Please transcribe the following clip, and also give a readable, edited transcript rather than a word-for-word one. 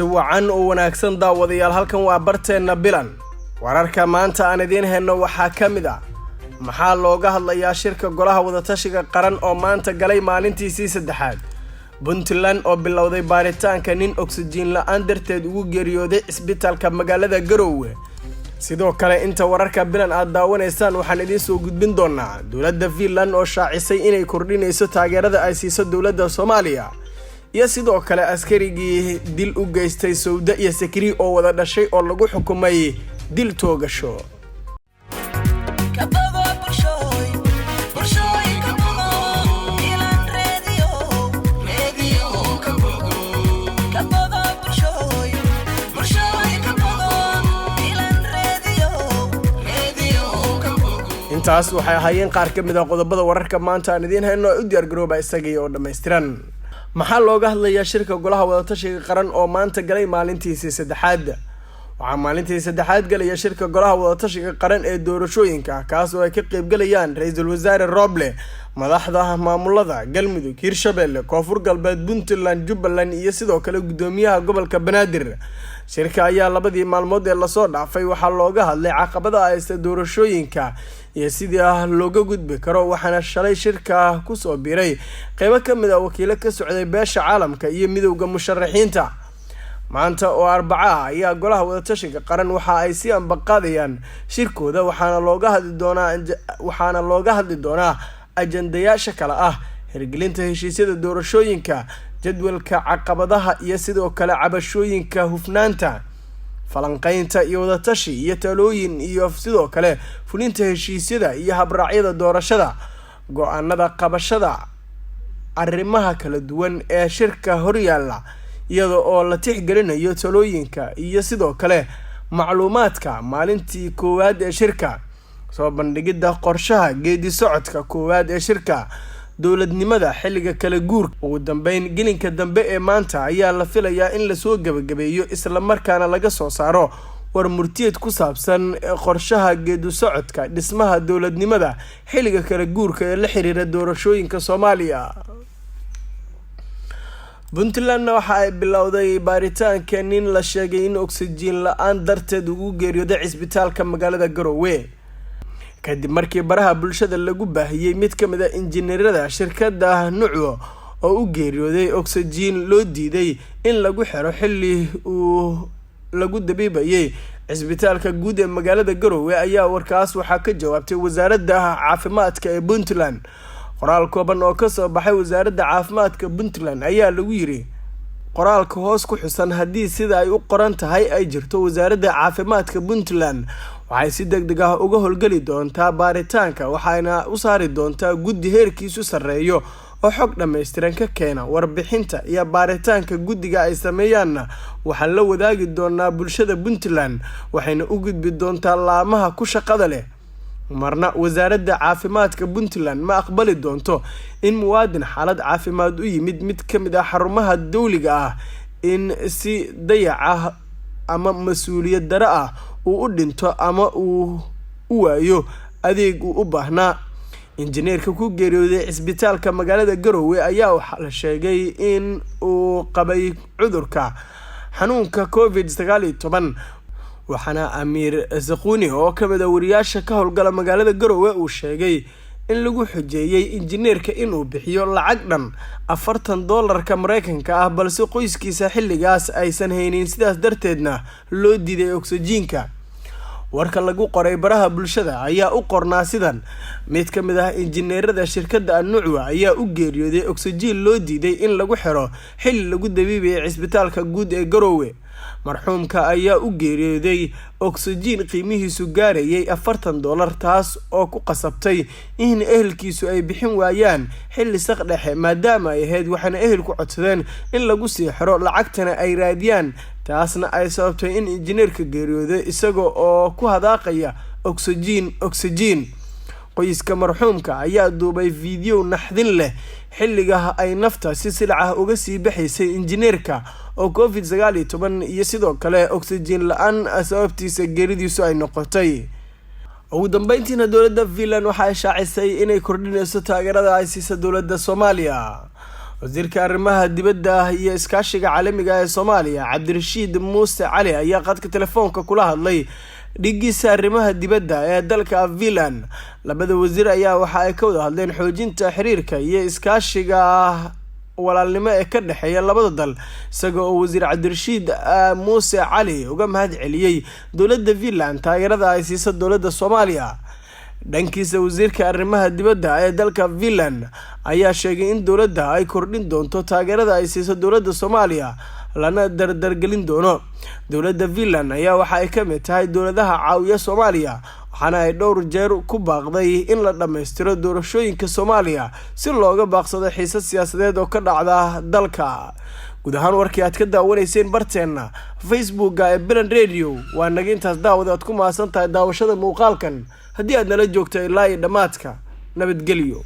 wacan oo wanaagsan daawadayaal halkan waa barteena bilan wararka maanta aan idin hayno waxaa kamid ah maxaa looga hadlayaa shirka golaha wadatashiga qaran oo maanta galay maalintiisii saddexaad Puntland oo bilowday baaritaanka nin oxygen la'aan darteed ugu geeriyooday isbitaalka magaalada Garowe sidoo kale inta wararka bilan aad daawanaysaan waxaan idin soo gudbin doonaa dawladda Finland oo shaacisay inay kordhinayso taageerada ay siiso dawladda Soomaaliya iyo sidoo kale askarigii dil u geystay Sawda iyo Sakri oo wada dhashay oo lagu xukumay dil toogasho intaas waxay ahaayeen qaar ka mid ah qodobada wararka maanta aan idin hayno u diyaar garooba isagii oo dhameystiran maxaa looga hadlayaa shirka golaha wadatashiga qaran oo maanta galay maalintiisii saddexaad waxaa maalintii saddexaad galaya shirka golaha wadatashiga qaran ee doorashooyinka kaas oo ay ka qayb galayaan ra'iisul wasaare Roble madaxda maamulada Galmudug Hirshabelle Koonfur Galbeed Puntland Jubbaland iyo sidoo kale gudoomiyaha gobolka Banaadir shirka ayaa labadii maalmood ee la soo dhaafay waxaa looga hadlay caqabadaha haysta doorashooyinka iyo sidii looga gudbi karo waxaana shalay shirka ku soo biiray qaybo kamid ah wakiilo ka socday beesha caalamka iyo midowga musharaxiinta maanta oo Arbaca ayaa golaha wadatashiga qaran waxa ay si anbaqaadayaan shirkooda waxaana looga hadli doonaa ajandayaasha kala ah hirgelinta heshiisyada doorashooyinka jadwalka caqabadaha iyo sidoo kale cabashooyinka hufnaanta falanqaynta iyo wadatashi iyo talooyin iyo sidoo kale fulinta heshiisyada iyo habraacyada doorashada go'aanada qabashada arrimaha kala duwan ee shirka horyaala iyada oo la tixgelinayo talooyinka iyo sidoo kale macluumaadka maalintii koowaad ee shirka soo bandhigida qorshaha geedi socodka koowaad ee shirka dawladnimada xilliga kala guur ugu dambeyn gelinka dambe ee maanta ayaa la filayaa in la soo gabagabeeyo isla markaana laga soo saaro war murtiyeed ku saabsan qorshaha geedi socodka dhismaha dawladnimada xilliga kala guurka ee la xiriira doorashooyinka Soomaaliya Puntland waxa ay bilowday baaritaanka nin la sheegay in oxygen la'aan darteed ugu geeriyooday isbitaalka magaalada Garowe kadib markii baraha bulshada lagu baahiyay mid kamid ah injineerada shirkadda Nucwo oo u geeriyooday oxygen loo diiday in lagu xiro xilli uu lagu dabiibayay isbitaalka guud ee magaalada Garowe ayaa warkaas waxa ka jawaabtay wasaaradda caafimaadka ee Puntland qoraal kooban oo ka soo baxay wasaaradda caafimaadka Puntland ayaa lagu yiri qoraalka hoos ku xusan hadii sida ay u qoran tahay ay jirto wasaaradda caafimaadka Puntland waxay si degdeg ah uga howlgali doontaa baaritaanka waxayna u saari doontaa guddi heerkiisu sareeyo oo xog dhameystiran ka keena warbixinta iyo baaritaanka guddiga ay sameeyaan waxa la wadaagi doonaa bulshada Puntland waxayna u gudbi doontaa laamaha ku shaqada leh marna wasaaradda caafimaadka Puntland ma aqbali doonto in muwaadin xaalad caafimaad u yimid mid kamid ah xarumaha dawliga ah in si dayac ah ama mas'uuliyad daro ah uu u dhinto ama uu u waayo adeeg uu u baahnaa injineerka ku geeriyooday isbitaalka magaalada Garowe ayaa waxa la sheegay in uu qabay cudurka xanuunka COVID-19 waxaana Amir Zaquni oo kamid ah wariyaasha ka howlgala magaalada Garowe uu sheegay in lagu xujeeyay injineerka inuu bixiyo lacag dhan $40 Mareykanka ah balse qoyskiisa xilligaas aysan haynin sidaas darteedna loo diiday oxygenka warka lagu qoray baraha bulshada ayaa u qornaa sidan mid kamid ah injineerada shirkadda Nucwo ayaa u geeriyooday oxygen loo diiday in lagu xiro xilli lagu dabiibay isbitaalka guud ee Garowe marxuumka ayaa u geeriyooday oxygen qiimihiisu gaarayay $40 taas oo ku qasabtay in ehelkiisu ay bixin waayaan xilli saqdhexe maadaama ay ahayd waxaana ehelku codsadeen in lagu sii xiro lacagtana ay raadiyaan taasna ay sababtay in injineerka geeriyooday isagoo oo ku hadaaqaya oxygen qoyska marxuumka ayaa duubay video naxdin leh xilliga ay nafta si silca uga sii baxaysay injineerka oo COVID-19 iyo sidoo kale oxygen la'aan sababtiisa geeridiisu ay noqotay ugu dambeyntiina dawladda Finland waxa ay shaacisay inay kordhinayso taageerada ay siiso dawladda Soomaaliya wasiirka arrimaha dibadda iyo iskaashiga caalamiga ee Soomaaliya Cabdirashiid Muuse Cali ayaa qadka telefoonka kula hadlay dhigiisa arrimaha dibadda ee dalka Finland. Labada wasiir ayaa waxa ay ka wada hadleen xoojinta xiriirka iyo iskaashiga walaalnimo ee ka dhaxeeya labada dal, isaga oo wasiir Cabdirashiid Muuse Cali uga mahad celiyay dowladda Finland taageerada ay siisay dowladda Soomaaliya. dhankiisa wasiirka arrimaha dibadda ee dalka Finland ayaa sheegay in dowladda ay kordhin doonto taageerada ay siisay dowladda Soomaaliya lana dardargelin doono. dowladda Finland ayaa waxa ay ka mid tahay dowladaha caawiya Soomaaliya, waxaana ay dhowr jeer ku baaqday in la dhameystiro doorashooyinka Soomaaliya si looga baaqsado xiisad siyaasadeed oo ka dhacda dalka. guud ahaan warkii aad ka daawanayseen barteena Facebook-ga ee Bilan Radio waa naga intaas daawada aad ku maasan tahay daawashada muuqaalkan. haddii aad nala joogto ilaa iyo dhamaadka, nabadgelyo.